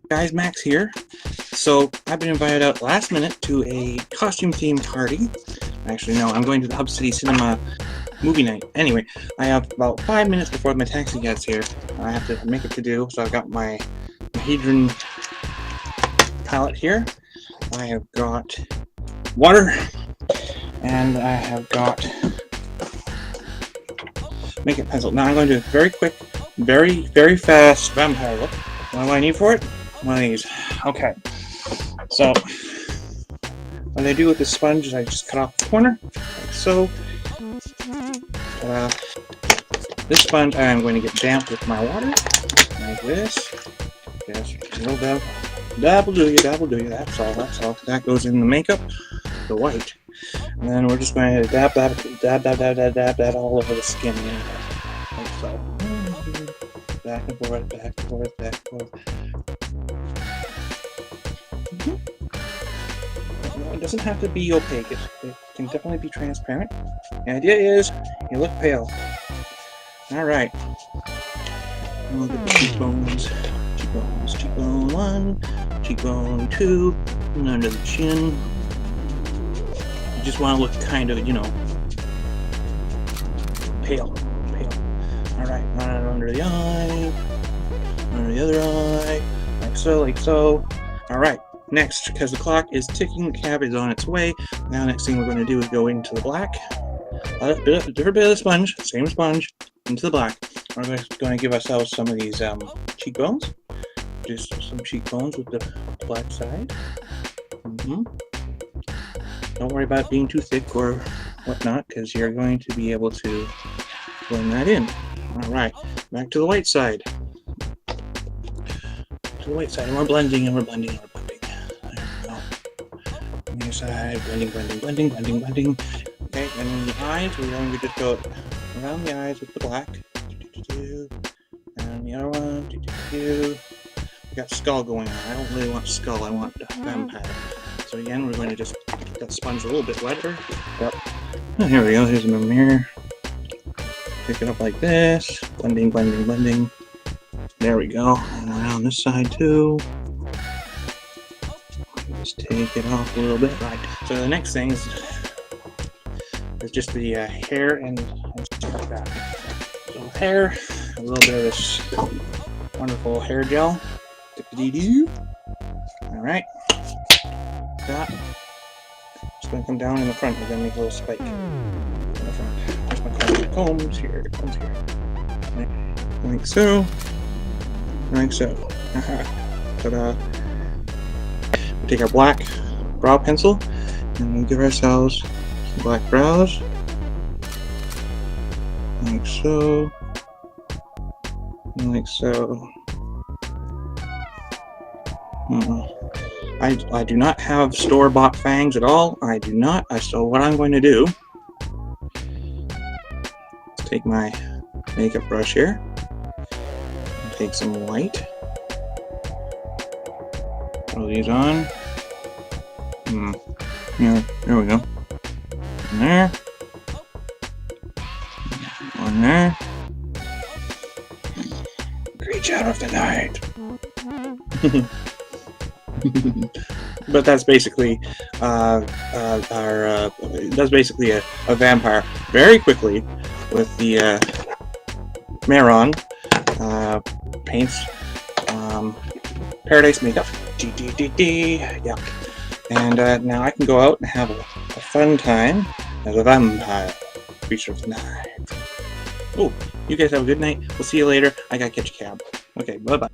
Guys, Max here. So I've been invited out last minute to a costume themed party. Actually, no, I'm going to the Hub City Cinema movie night. Anyway, I have about 5 minutes before my taxi gets here. I have to make it to do, so I've got my Hedron palette here. I have got water, and I have got makeup pencil. Now I'm going to do a very quick, very fast vampire look. What do I need for it? One of these. Okay. So what I do with this sponge is I just cut off the corner, like so. This sponge I'm going to get damp with my water, like this. Just a little dab. Dabble do you, that's all. That goes in the makeup, the white. And then we're just going to dab all over the skin, like so. Back and forth. It doesn't have to be opaque, it can definitely be transparent. The idea is, you look pale. Alright. Look at the cheekbones. Cheekbone 1, cheekbone 2, and under the chin. You just want to look kind of, pale. Alright, run it under the eye, under the other eye, like so. Alright, next, because the clock is ticking, the cab is on its way. Now, next thing we're going to do is go into the black. A different bit of the sponge, same sponge, into the black. We're going to give ourselves some of these cheekbones. Just some cheekbones with the black side. Don't worry about it being too thick or whatnot, because you're going to be able to blend that in. Alright, back to the white side. And we're blending. There we go. On the side, blending. Okay, and then the eyes, we're going to just go around the eyes with the black. And the other one. We got skull going on. I don't really want skull, I want vampire. So again, we're going to just get that sponge a little bit wetter. Yep. Oh, here we go, here's a mirror. Pick it up like this. Blending. There we go. And around this side too. Just take it off a little bit. Right. So the next thing is just the hair and stuff like that. So hair, a little bit of this wonderful hair gel. Alright. That. It's going to come down in the front. We're going to make a little spike in the front. There's my combs. Here it comes here. Like so. Ta-da. We take our black brow pencil and we'll give ourselves some black brows. Like so. Like so. I do not have store-bought fangs at all. I do not. So what I'm going to do is take my makeup brush here. Take some white. Throw these on. Yeah, there we go. One there. One there. Great shadow of the night. But that's basically a vampire. Very quickly with the Maron paints Paradise makeup. Yeah. And now I can go out and have a fun time as a vampire creature of the night. Oh, you guys have a good night. We'll see you later. I gotta catch a cab. Okay, bye-bye.